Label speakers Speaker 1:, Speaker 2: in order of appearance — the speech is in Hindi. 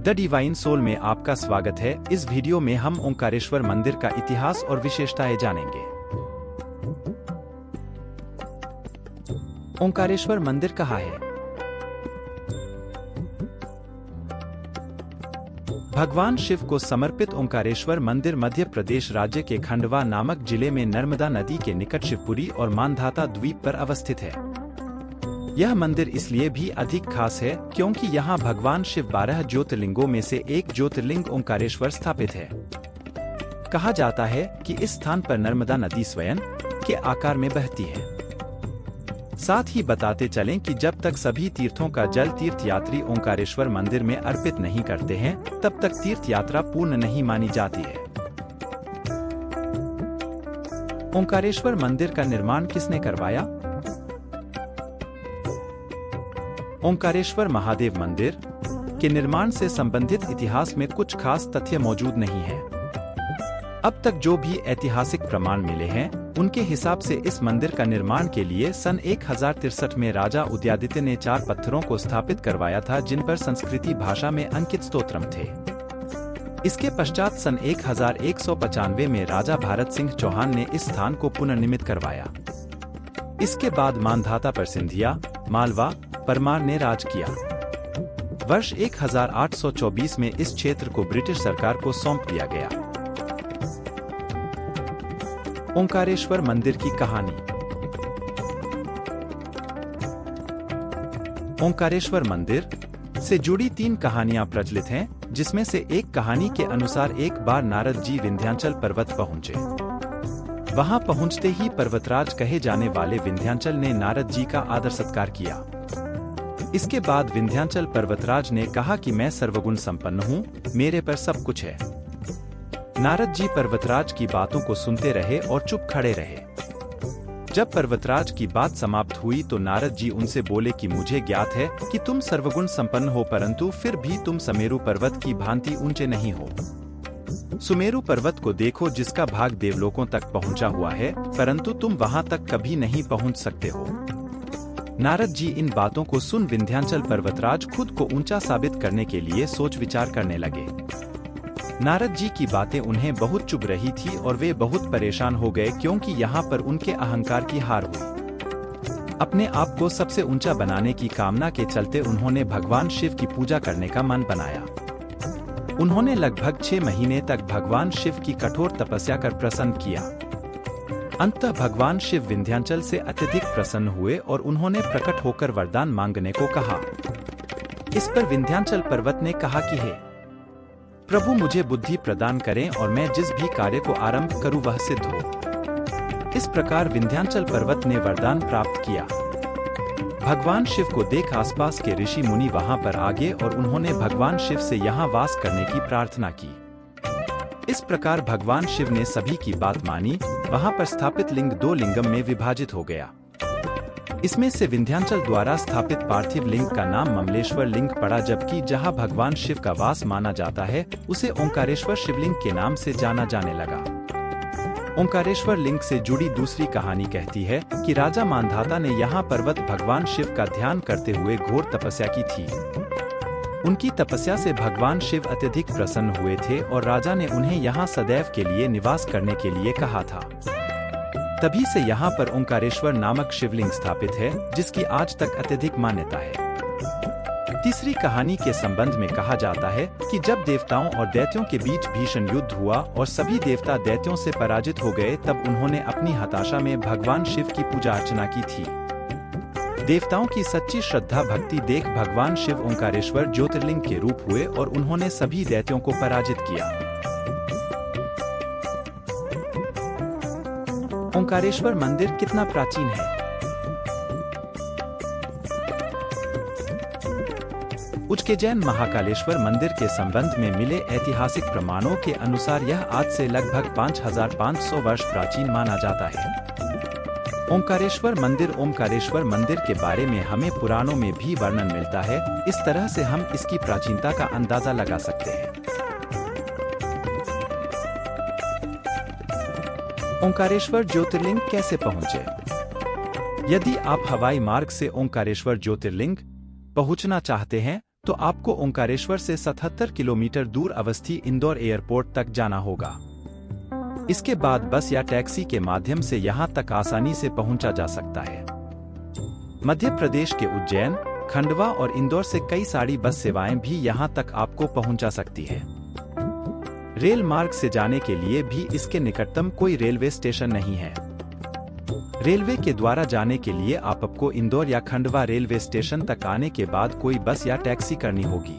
Speaker 1: द डिवाइन सोल में आपका स्वागत है। इस वीडियो में हम ओंकारेश्वर मंदिर का इतिहास और विशेषताएं जानेंगे। ओंकारेश्वर मंदिर कहाँ है? भगवान शिव को समर्पित ओंकारेश्वर मंदिर मध्य प्रदेश राज्य के खंडवा नामक जिले में नर्मदा नदी के निकट शिवपुरी और मांधाता द्वीप पर अवस्थित है। यह मंदिर इसलिए भी अधिक खास है क्योंकि यहाँ भगवान शिव 12 ज्योतिर्लिंगों में से एक ज्योतिर्लिंग ओंकारेश्वर स्थापित है। कहा जाता है कि इस स्थान पर नर्मदा नदी स्वयं के आकार में बहती है। साथ ही बताते चलें कि जब तक सभी तीर्थों का जल तीर्थ यात्री ओंकारेश्वर मंदिर में अर्पित नहीं करते हैं, तब तक तीर्थ यात्रा पूर्ण नहीं मानी जाती है। ओंकारेश्वर मंदिर का निर्माण किसने करवाया? ओंकारेश्वर महादेव मंदिर के निर्माण से संबंधित इतिहास में कुछ खास तथ्य मौजूद नहीं है। अब तक जो भी ऐतिहासिक प्रमाण मिले हैं, उनके हिसाब से इस मंदिर का निर्माण के लिए सन 1063 में राजा उदयादित्य ने 4 पत्थरों को स्थापित करवाया था, जिन पर संस्कृति भाषा में अंकित स्तोत्रम थे। इसके पश्चात सन 1195 में राजा भारत सिंह चौहान ने इस स्थान को पुनर्निर्मित करवाया। इसके बाद मांधाता पर सिंधिया, मालवा, परमार ने राज किया। वर्ष 1824 में इस क्षेत्र को ब्रिटिश सरकार को सौंप दिया गया। ओंकारेश्वर मंदिर की कहानी। ओंकारेश्वर मंदिर से जुड़ी 3 कहानियां प्रचलित हैं, जिसमें से एक कहानी के अनुसार एक बार नारद जी विंध्याचल पर्वत पहुंचे। वहां पहुंचते ही पर्वतराज कहे जाने वाले विंध्याचल ने नारद जी का आदर सत्कार किया। इसके बाद विंध्याचल पर्वतराज ने कहा कि मैं सर्वगुण संपन्न हूँ, मेरे पर सब कुछ है। नारद जी पर्वतराज की बातों को सुनते रहे और चुप खड़े रहे। जब पर्वतराज की बात समाप्त हुई तो नारद जी उनसे बोले कि मुझे ज्ञात है कि तुम सर्वगुण संपन्न हो, परंतु फिर भी तुम सुमेरु पर्वत की भांति ऊंचे नहीं हो। सुमेरु पर्वत को देखो, जिसका भाग देवलोकों तक पहुंचा हुआ है, परंतु तुम वहां तक कभी नहीं पहुंच सकते हो। नारद जी इन बातों को सुन विंध्याचल पर्वतराज खुद को ऊंचा साबित करने के लिए सोच विचार करने लगे। नारद जी की बातें उन्हें बहुत चुभ रही थी और वे बहुत परेशान हो गए, क्योंकि यहाँ पर उनके अहंकार की हार हुई। अपने आप को सबसे ऊंचा बनाने की कामना के चलते उन्होंने भगवान शिव की पूजा करने का मन बनाया। उन्होंने लगभग 6 महीने तक भगवान शिव की कठोर तपस्या कर प्रसन्न किया। अंततः भगवान शिव विंध्याचल से अत्यधिक प्रसन्न हुए और उन्होंने प्रकट होकर वरदान मांगने को कहा। इस पर विंध्याचल पर्वत ने कहा कि हे प्रभु, मुझे बुद्धि प्रदान करें और मैं जिस भी कार्य को आरंभ करूं वह सिद्ध हो। इस प्रकार विंध्याचल पर्वत ने वरदान प्राप्त किया। भगवान शिव को देख आसपास के ऋषि मुनि वहां पर आ गए और उन्होंने भगवान शिव से यहाँ वास करने की प्रार्थना की। इस प्रकार भगवान शिव ने सभी की बात मानी। वहां पर स्थापित लिंग 2 लिंगम में विभाजित हो गया। इसमें से विंध्याचल द्वारा स्थापित पार्थिव लिंग का नाम ममलेश्वर लिंग पड़ा, जबकि जहां भगवान शिव का वास माना जाता है, उसे ओंकारेश्वर शिवलिंग के नाम से जाना जाने लगा। ओंकारेश्वर लिंग से जुड़ी दूसरी कहानी कहती है कि राजा मांधाता ने यहाँ पर्वत भगवान शिव का ध्यान करते हुए घोर तपस्या की थी। उनकी तपस्या से भगवान शिव अत्यधिक प्रसन्न हुए थे और राजा ने उन्हें यहाँ सदैव के लिए निवास करने के लिए कहा था। तभी से यहाँ पर ओंकारेश्वर नामक शिवलिंग स्थापित है, जिसकी आज तक अत्यधिक मान्यता है। तीसरी कहानी के संबंध में कहा जाता है कि जब देवताओं और दैत्यों के बीच भीषण युद्ध हुआ और सभी देवता दैत्यों से पराजित हो गए, तब उन्होंने अपनी हताशा में भगवान शिव की पूजा अर्चना की थी। देवताओं की सच्ची श्रद्धा भक्ति देख भगवान शिव ओंकारेश्वर ज्योतिर्लिंग के रूप हुए और उन्होंने सभी दैत्यों को पराजित किया। ओंकारेश्वर मंदिर कितना प्राचीन है? उच्चैन महाकालेश्वर मंदिर के संबंध में मिले ऐतिहासिक प्रमाणों के अनुसार यह आज से लगभग 5500 वर्ष प्राचीन माना जाता है। ओंकारेश्वर मंदिर के बारे में हमें पुराणों में भी वर्णन मिलता है। इस तरह से हम इसकी प्राचीनता का अंदाजा लगा सकते हैं। ओंकारेश्वर ज्योतिर्लिंग कैसे पहुंचे? यदि आप हवाई मार्ग से ओंकारेश्वर ज्योतिर्लिंग पहुंचना चाहते हैं तो आपको ओंकारेश्वर से 77 किलोमीटर दूर अवस्थी इंदौर एयरपोर्ट तक जाना होगा। इसके बाद बस या टैक्सी के माध्यम से यहां तक आसानी से पहुंचा जा सकता है। मध्य प्रदेश के उज्जैन, खंडवा और इंदौर से कई सारी बस सेवाएं भी यहां तक आपको पहुंचा सकती है। रेल मार्ग से जाने के लिए भी इसके निकटतम कोई रेलवे स्टेशन नहीं है। रेलवे के द्वारा जाने के लिए आपको इंदौर या खंडवा रेलवे स्टेशन तक आने के बाद कोई बस या टैक्सी करनी होगी।